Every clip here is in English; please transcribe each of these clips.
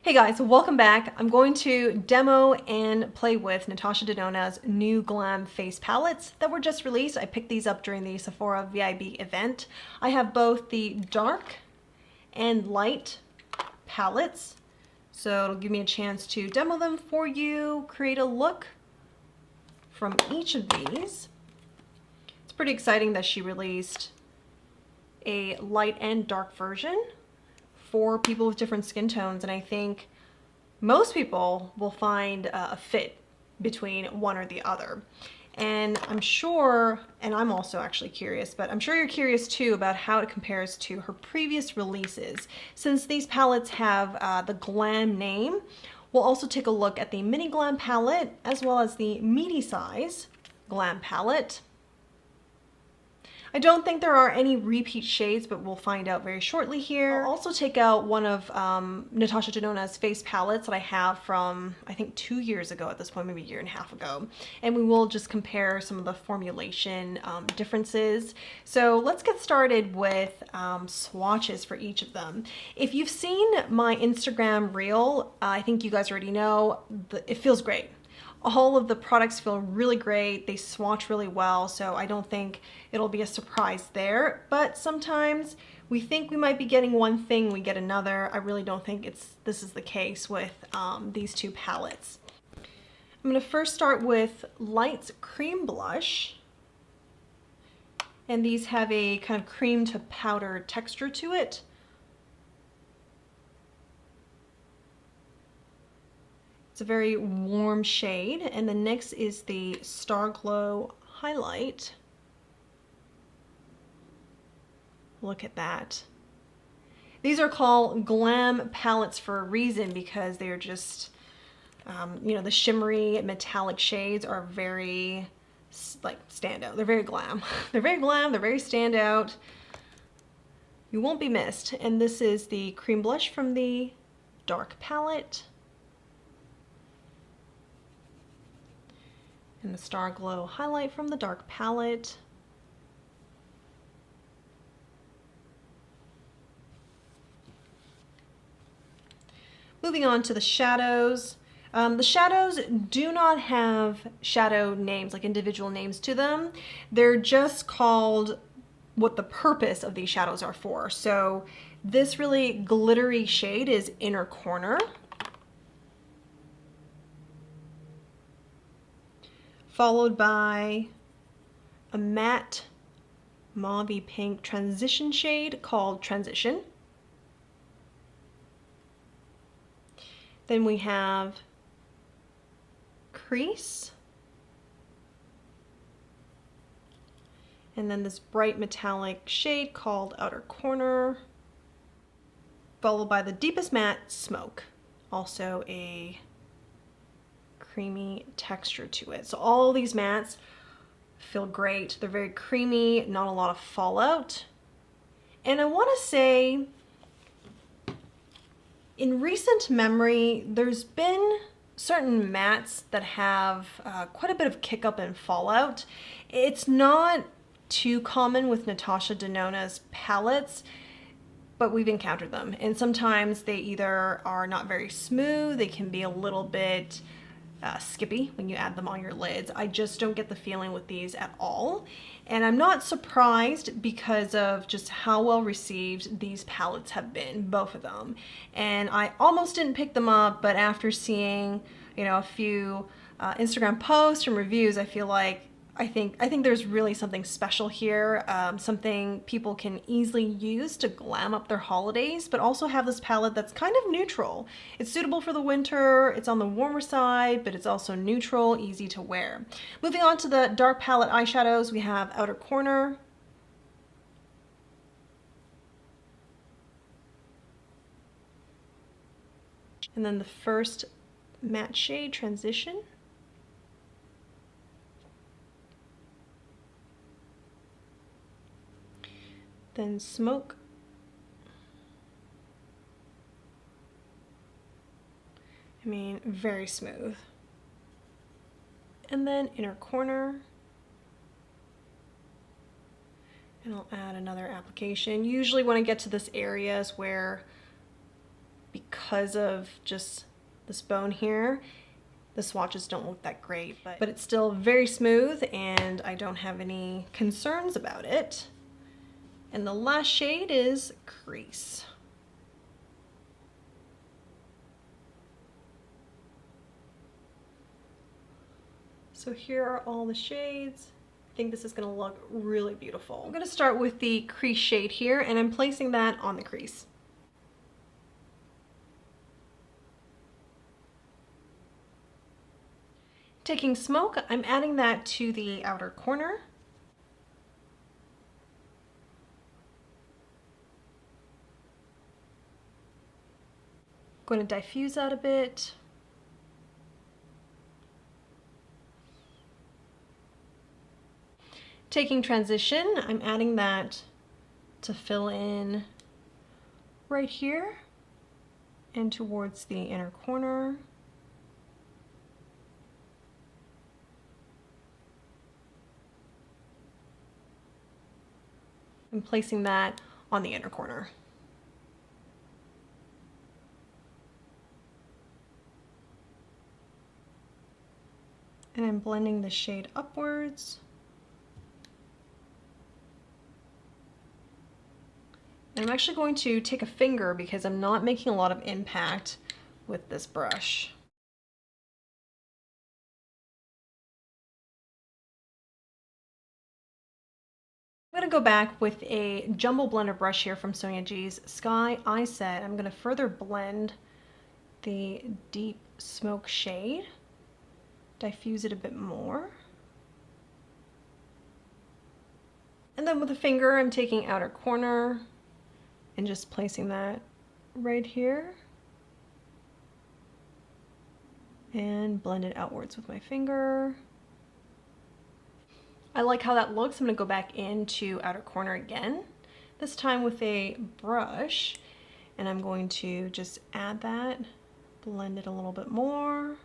Hey guys, welcome back. I'm going to demo and play with Natasha Denona's new Glam face palettes that were just released. I picked these up during the Sephora VIB event. I have both the dark and light palettes, so it'll give me a chance to demo them for you, create a look from each of these. It's pretty exciting that she released a light and dark version for people with different skin tones, and I think most people will find a fit between one or the other. And I'm sure, and I'm also actually curious, but I'm sure you're curious too about how it compares to her previous releases. Since these palettes have the Glam name, we'll also take a look at the mini Glam palette as well as the meaty size Glam palette. I don't think there are any repeat shades, but we'll find out very shortly here. I'll also take out one of Natasha Denona's face palettes that I have from, I think, 2 years ago at this point, maybe a year and a half ago. And we will just compare some of the formulation differences. So let's get started with swatches for each of them. If you've seen my Instagram reel, I think you guys already know, it feels great. All of the products feel really great. They swatch really well, so I don't think it'll be a surprise there. But sometimes we think we might be getting one thing, we get another. I really don't think this is the case with these two palettes. I'm going to first start with Light's Cream Blush. And these have a kind of cream to powder texture to it. It's a very warm shade. And the next is the Star Glow Highlight. Look at that. These are called Glam palettes for a reason because they're just, you know, the shimmery metallic shades are very, like, standout. They're very glam. They're very glam, they're very standout. You won't be missed. And this is the cream blush from the dark palette. And the Star Glow highlight from the dark palette. Moving on to the shadows. The shadows do not have shadow names, like individual names to them. They're just called what the purpose of these shadows are for. So this really glittery shade is Inner Corner. Followed by a matte mauve pink transition shade called Transition. Then we have Crease. And then this bright metallic shade called Outer Corner. Followed by the deepest matte Smoke, also a creamy texture to it. So all these mattes feel great. They're very creamy, not a lot of fallout. And I want to say, in recent memory, there's been certain mattes that have quite a bit of kick up and fallout. It's not too common with Natasha Denona's palettes, but we've encountered them. And sometimes they either are not very smooth, they can be a little bit skippy when you add them on your lids. I just don't get the feeling with these at all. And I'm not surprised because of just how well received these palettes have been, both of them. And I almost didn't pick them up, but after seeing, you know, a few Instagram posts and reviews, I feel like I think there's really something special here, something people can easily use to glam up their holidays, but also have this palette that's kind of neutral. It's suitable for the winter, it's on the warmer side, but it's also neutral, easy to wear. Moving on to the dark palette eyeshadows, we have Outer Corner. And then the first matte shade, Transition. Then Smoke. I mean, very smooth. And then Inner Corner. And I'll add another application. Usually when I get to this area is where because of just this bone here, the swatches don't look that great, but it's still very smooth and I don't have any concerns about it. And the last shade is Crease. So here are all the shades. I think this is gonna look really beautiful. I'm gonna start with the crease shade here and I'm placing that on the crease. Taking Smoke, I'm adding that to the outer corner. Going to diffuse that a bit. Taking Transition, I'm adding that to fill in right here and towards the inner corner. I'm placing that on the inner corner. And I'm blending the shade upwards. And I'm actually going to take a finger because I'm not making a lot of impact with this brush. I'm going to go back with a jumbo blender brush here from Sonia G's Sky Eye Set. I'm going to further blend the deep smoke shade, diffuse it a bit more. And then with a finger, I'm taking outer corner and just placing that right here and blend it outwards with my finger. I like how that looks. I'm going to go back into outer corner again, this time with a brush, and I'm going to just add that, blend it a little bit more.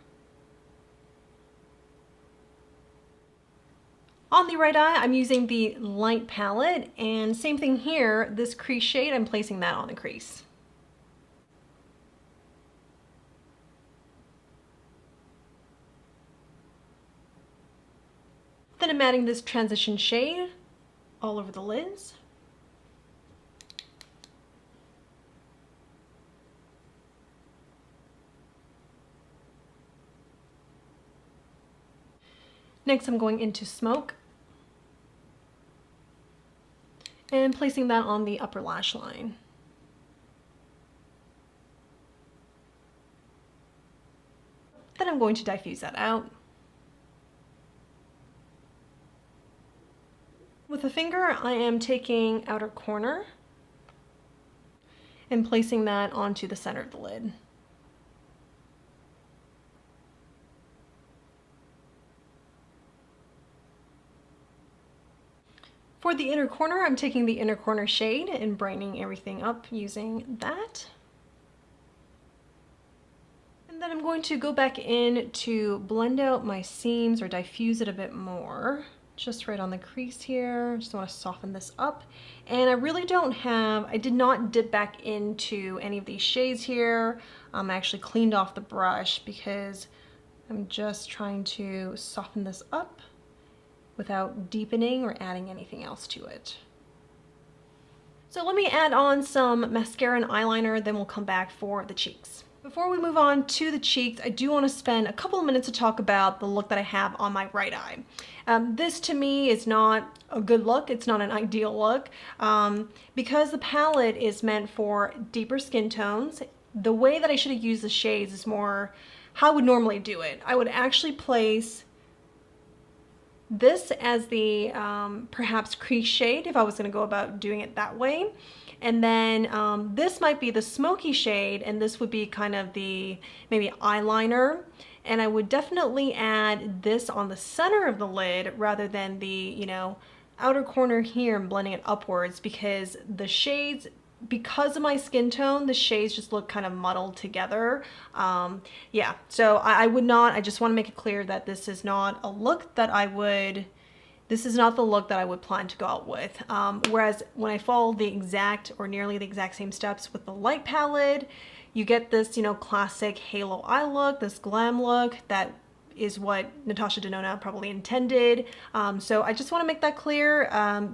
On the right eye, I'm using the light palette, and same thing here, this crease shade, I'm placing that on the crease. Then I'm adding this transition shade all over the lids. Next, I'm going into Smoke and placing that on the upper lash line. Then I'm going to diffuse that out. With a finger, I am taking outer corner and placing that onto the center of the lid. For the inner corner, I'm taking the inner corner shade and brightening everything up using that. And then I'm going to go back in to blend out my seams or diffuse it a bit more. Just right on the crease here. Just want to soften this up. And I really don't have, I did not dip back into any of these shades here. I actually cleaned off the brush because I'm just trying to soften this up without deepening or adding anything else to it. So let me add on some mascara and eyeliner, then we'll come back for the cheeks. Before we move on to the cheeks, I do want to spend a couple of minutes to talk about the look that I have on my right eye. This to me is not a good look. It's not an ideal look. Because the palette is meant for deeper skin tones, the way that I should have used the shades is more how I would normally do it. I would actually place this as the perhaps crease shade if I was going to go about doing it that way. And then this might be the smoky shade, and this would be kind of the maybe eyeliner. And I would definitely add this on the center of the lid rather than the, you know, outer corner here and blending it upwards, because the shades, because of my skin tone, the shades just look kind of muddled together. Yeah, so I would not, I just want to make it clear that this is not a look that I would, this is not the look that I would plan to go out with. Whereas when I follow the exact or nearly the exact same steps with the light palette, You get this, you know, classic halo eye look, this glam look that is what Natasha Denona probably intended. So I just want to make that clear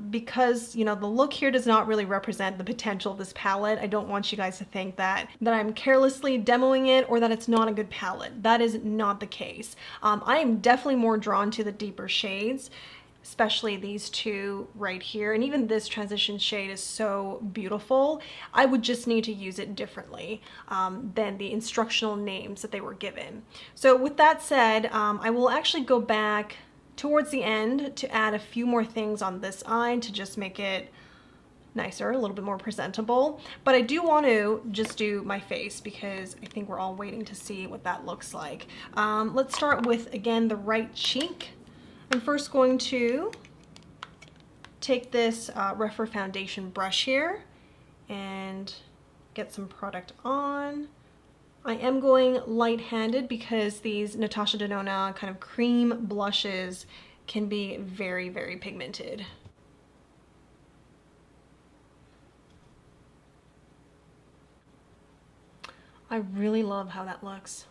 because, you know, the look here does not really represent the potential of this palette. I don't want you guys to think that I'm carelessly demoing it or that it's not a good palette. That is not the case. I am definitely more drawn to the deeper shades, especially these two right here. And even this transition shade is so beautiful. I would just need to use it differently than the instructional names that they were given. So with that said, I will actually go back towards the end to add a few more things on this eye to just make it nicer, a little bit more presentable. But I do want to just do my face because I think we're all waiting to see what that looks like. Let's start with, again, the right cheek. I'm first going to take this Rephr foundation brush here and get some product on. I am going light-handed because these Natasha Denona kind of cream blushes can be very, very pigmented. I really love how that looks.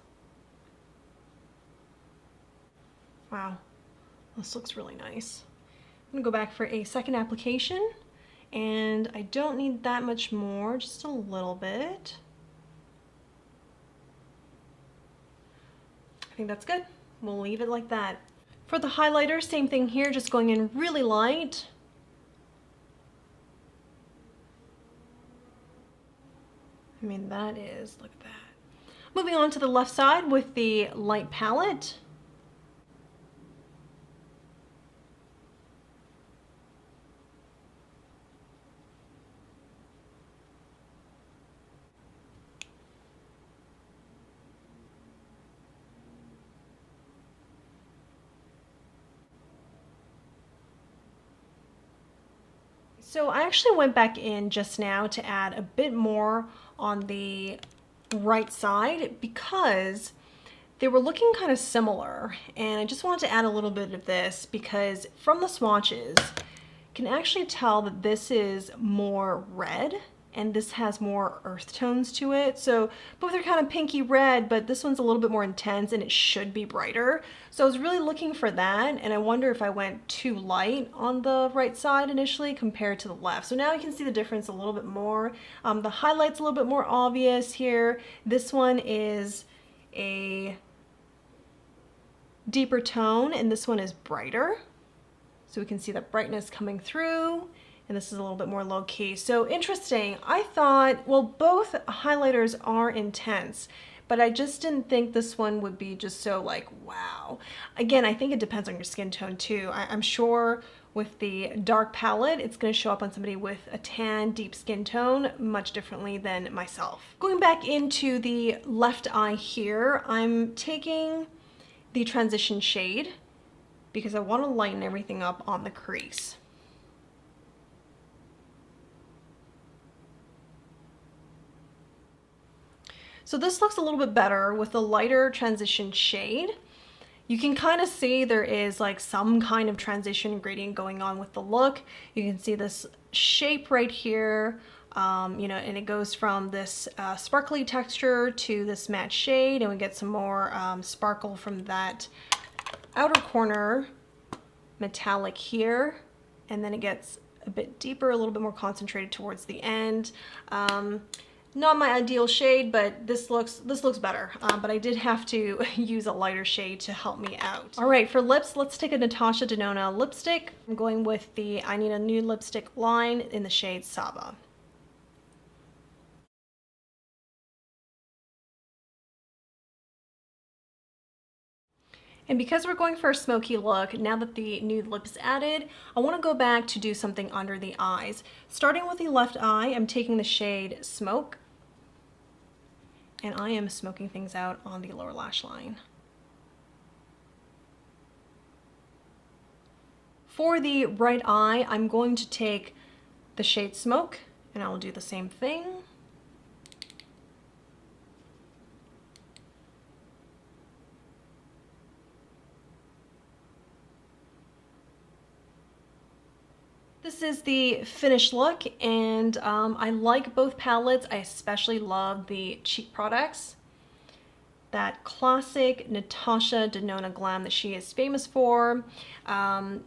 Wow. This looks really nice. I'm gonna go back for a second application, and I don't need that much more, just a little bit. I think that's good. We'll leave it like that. For the highlighter, same thing here, just going in really light. I mean, that is, look at that. Moving on to the left side with the light palette. So I actually went back in just now to add a bit more on the right side because they were looking kind of similar, and I just wanted to add a little bit of this because from the swatches, you can actually tell that this is more red and this has more earth tones to it. So both are kind of pinky red, but this one's a little bit more intense and it should be brighter. So I was really looking for that, and I wonder if I went too light on the right side initially compared to the left. So now you can see the difference a little bit more. The highlight's a little bit more obvious here. This one is a deeper tone and this one is brighter. So we can see that brightness coming through. And this is a little bit more low key. So interesting. I thought, well, both highlighters are intense, but I just didn't think this one would be just so like, wow. Again, I think it depends on your skin tone too. I'm sure with the dark palette, it's gonna show up on somebody with a tan, deep skin tone much differently than myself. Going back into the left eye here, I'm taking the transition shade because I wanna lighten everything up on the crease. So this looks a little bit better with the lighter transition shade. You can kind of see there is like some kind of transition gradient going on with the look. You can see this shape right here, you know, and it goes from this sparkly texture to this matte shade, and we get some more sparkle from that outer corner metallic here, and then it gets a bit deeper, a little bit more concentrated towards the end. Not my ideal shade, but this looks better. But I did have to use a lighter shade to help me out. All right, for lips, let's take a Natasha Denona lipstick. I'm going with the I Need a Nude Lipstick line in the shade Saba. And because we're going for a smoky look, now that the nude lip is added, I want to go back to do something under the eyes. Starting with the left eye, I'm taking the shade Smoke, and I am smoking things out on the lower lash line. For the right eye, I'm going to take the shade Smoke, and I will do the same thing. This is the finished look, and I like both palettes. I especially love the cheek products. That classic Natasha Denona glam that she is famous for. I'm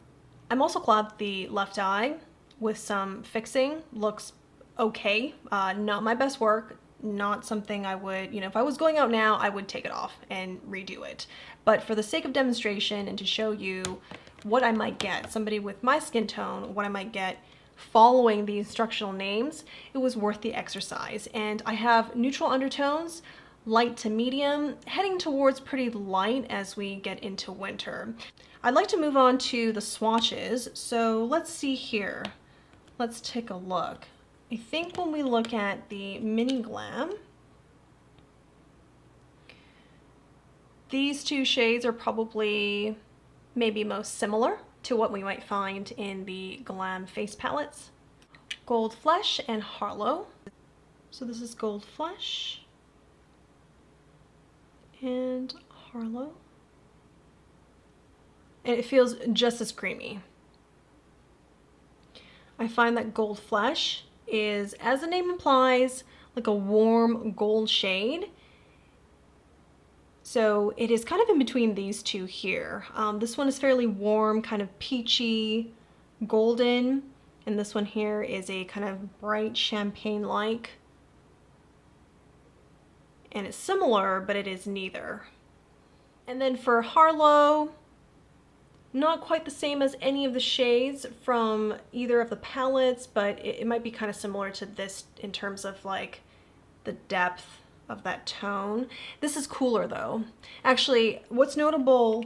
also glad the left eye with some fixing looks okay. Not my best work, not something I would, if I was going out now, I would take it off and redo it. But for the sake of demonstration and to show you what I might get, somebody with my skin tone, what I might get following the instructional names, it was worth the exercise. And I have neutral undertones, light to medium, heading towards pretty light as we get into winter. I'd like to move on to the swatches. So let's see here. Let's take a look. I think when we look at the Mini Glam, these two shades are probably maybe most similar to what we might find in the Glam face palettes. Gold Flesh and Harlow. So this is Gold Flesh and Harlow. And it feels just as creamy. I find that Gold Flesh is, as the name implies, like a warm gold shade. So it is kind of in between these two here. This one is fairly warm, kind of peachy, golden, and this one here is a kind of bright champagne-like. And it's similar, but it is neither. And then for Harlow, not quite the same as any of the shades from either of the palettes, but it might be kind of similar to this in terms of like the depth of that tone. This is cooler though. Actually, what's notable,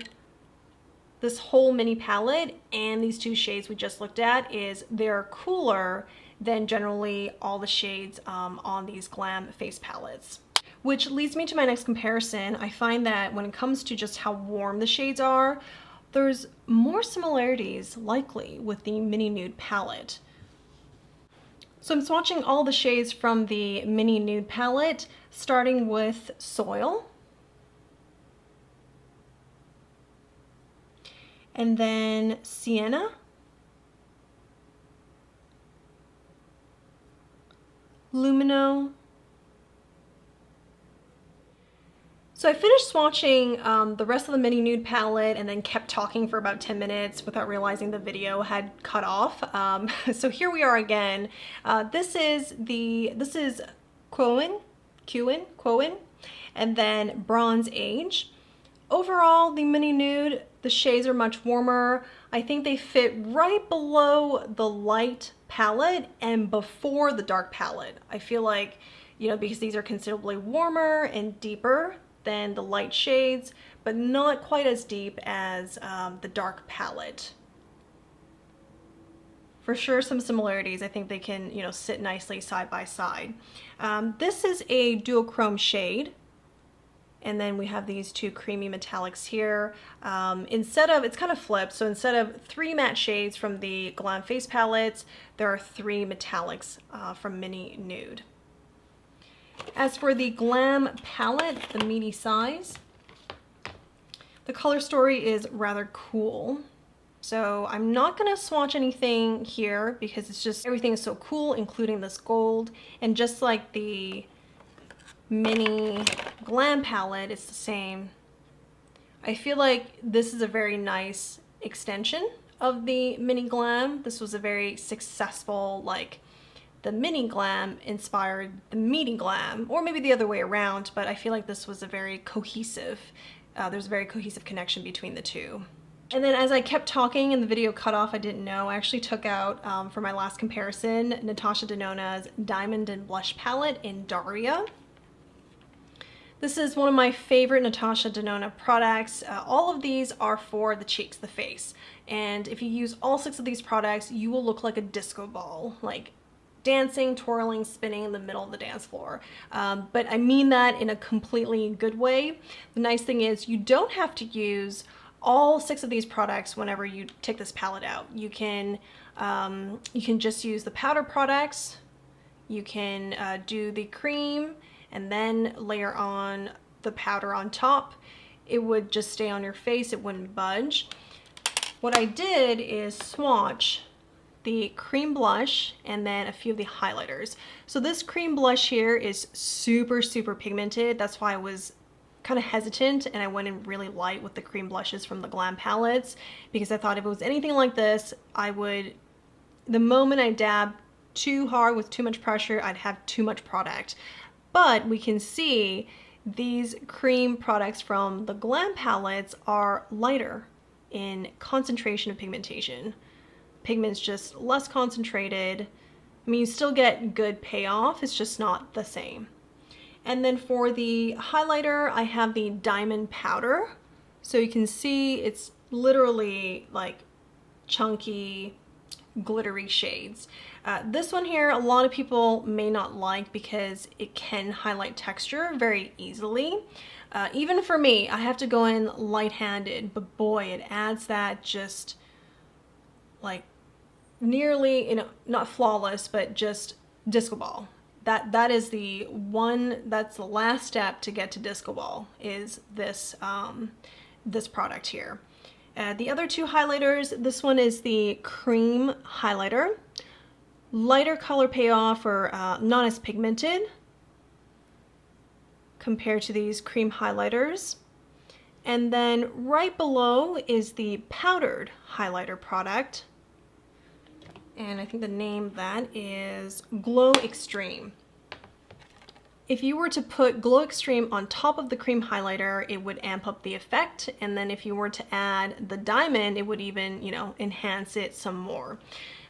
this whole mini palette and these two shades we just looked at, is they're cooler than generally all the shades on these Glam face palettes. Which leads me to my next comparison. I find that when it comes to just how warm the shades are, there's more similarities likely with the Mini Nude palette. So I'm swatching all the shades from the Mini Nude palette, starting with Soil. And then Sienna. Lumino. So I finished swatching the rest of the Mini Nude palette and then kept talking for about 10 minutes without realizing the video had cut off. So here we are again. This is Quoin, and then Bronze Age. Overall, the Mini Nude, the shades are much warmer. I think they fit right below the light palette and before the dark palette. I feel like, because these are considerably warmer and deeper than the light shades, but not quite as deep as the dark palette. For sure, some similarities. I think they can, sit nicely side by side. This is a duochrome shade, and then we have these two creamy metallics here. It's kind of flipped, so instead of 3 matte shades from the Glam face palettes, there are 3 metallics from Mini Nude. As for the Glam palette, the meaty size, the color story is rather cool. So I'm not going to swatch anything here because it's just, everything is so cool, including this gold. And just like the Mini Glam palette, it's the same. I feel like this is a very nice extension of the Mini Glam. This was a very successful, the Mini Glam inspired the Mini Glam, or maybe the other way around, but I feel like this was a very cohesive, there's a very cohesive connection between the two. And then as I kept talking and the video cut off, I didn't know, I actually took out, for my last comparison, Natasha Denona's Diamond and Blush palette in Daria. This is one of my favorite Natasha Denona products. All of these are for the cheeks, the face. And if you use all 6 of these products, you will look like a disco ball, dancing, twirling, spinning in the middle of the dance floor. But I mean that in a completely good way. The nice thing is you don't have to use all 6 of these products whenever you take this palette out. You can just use the powder products. You can do the cream and then layer on the powder on top. It would just stay on your face, it wouldn't budge. What I did is swatch the cream blush, and then a few of the highlighters. So this cream blush here is super, super pigmented. That's why I was kind of hesitant and I went in really light with the cream blushes from the Glam palettes, because I thought if it was anything like this, I would, the moment I dab too hard with too much pressure, I'd have too much product. But we can see these cream products from the Glam palettes are lighter in concentration of pigmentation. Pigment's just less concentrated. I mean, you still get good payoff, it's just not the same. And then for the highlighter, I have the diamond powder. So you can see it's literally like chunky, glittery shades. This one here, a lot of people may not like because it can highlight texture very easily. Even for me, I have to go in light-handed, but boy, it adds that just like nearly, you know, not flawless, but just disco ball. That is the one, that's the last step to get to disco ball, is this this product here. The other two highlighters, this one is the cream highlighter. Lighter color payoff, or not as pigmented compared to these cream highlighters. And then right below is the powdered highlighter product. And I think the name of that is Glow Extreme. If you were to put Glow Extreme on top of the cream highlighter, it would amp up the effect. And then if you were to add the diamond, it would even, you know, enhance it some more.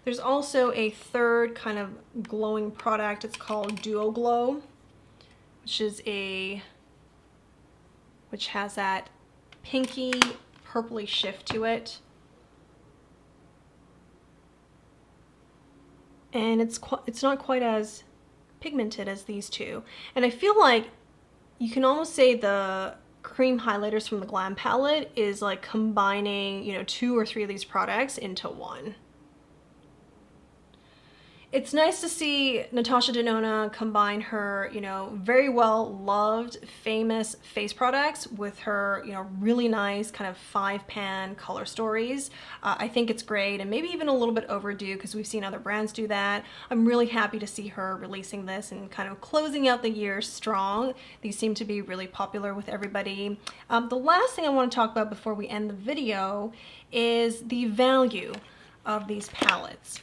There's also a third kind of glowing product. It's called Duo Glow, which has that pinky purpley shift to it. And it's not quite as pigmented as these two. And I feel like you can almost say the cream highlighters from the Glam palette is like combining, you know, 2 or 3 of these products into one. It's nice to see Natasha Denona combine her, you know, very well loved, famous face products with her, you know, really nice kind of 5-pan color stories. I think it's great, and maybe even a little bit overdue because we've seen other brands do that. I'm really happy to see her releasing this and kind of closing out the year strong. These seem to be really popular with everybody. The last thing I want to talk about before we end the video is the value of these palettes.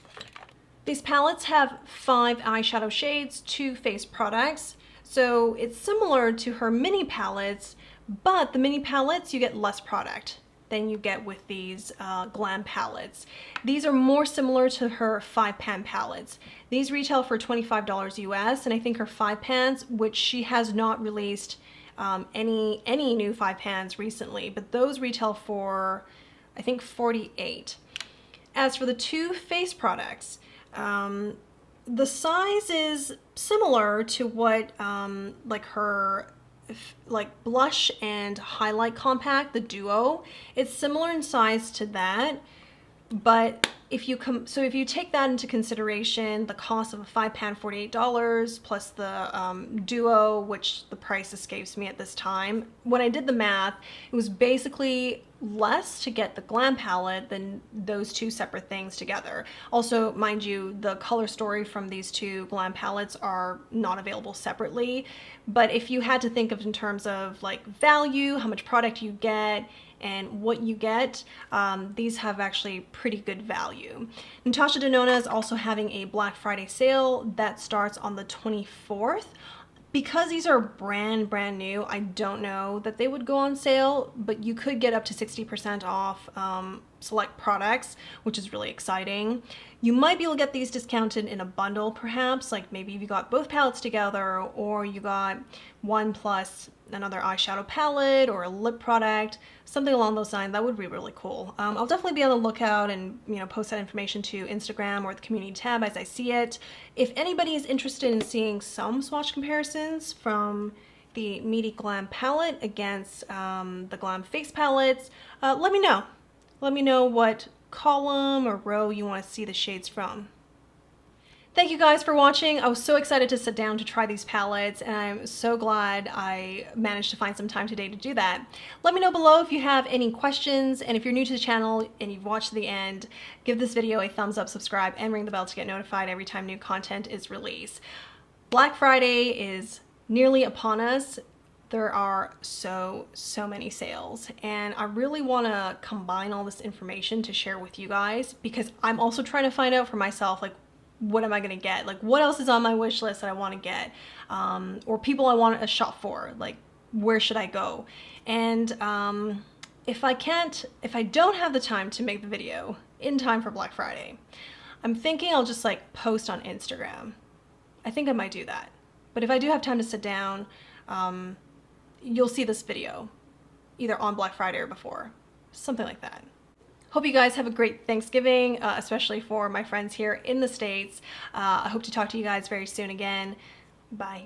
These palettes have 5 eyeshadow shades, 2 face products, so it's similar to her mini palettes, but the mini palettes you get less product than you get with these Glam palettes. These are more similar to her 5-pan palettes. These retail for $25 US, and I think her 5-pans, which she has not released any new 5-pans recently, but those retail for, I think, $48. As for the 2 face products, the size is similar to what like her blush and highlight compact, the Duo. It's similar in size to that, but if you take that into consideration, the cost of a 5-pan $48 plus the Duo, which the price escapes me at this time, when I did the math, it was basically less to get the Glam palette than those 2 separate things together. Also, mind you, the color story from these 2 Glam palettes are not available separately, but if you had to think of in terms of like value, how much product you get, and what you get, these have actually pretty good value. Natasha Denona is also having a Black Friday sale that starts on the 24th. Because these are brand new, I don't know that they would go on sale, but you could get up to 60% off select products, which is really exciting. You might be able to get these discounted in a bundle perhaps, like maybe if you got both palettes together, or you got one plus another eyeshadow palette or a lip product, something along those lines. That would be really cool. I'll definitely be on the lookout and, you know, post that information to Instagram or the community tab as I see it. If anybody is interested in seeing some swatch comparisons from the Meaty Glam palette against the Glam face palettes, let me know. Let me know what column or row you want to see the shades from. Thank you guys for watching. I was so excited to sit down to try these palettes, and I'm so glad I managed to find some time today to do that. Let me know below if you have any questions, and if you're new to the channel and you've watched to the end, give this video a thumbs up, subscribe, and ring the bell to get notified every time new content is released. Black Friday is nearly upon us. There are so many sales, and I really want to combine all this information to share with you guys, because I'm also trying to find out for myself, like, what am I gonna get? Like, what else is on my wish list that I want to get? Or people I want to shop for, like, where should I go? And if I don't have the time to make the video in time for Black Friday, I'm thinking I'll just like post on Instagram. I think I might do that. But if I do have time to sit down, you'll see this video either on Black Friday or before, something like that. Hope you guys have a great Thanksgiving, especially for my friends here in the States. I hope to talk to you guys very soon again. Bye.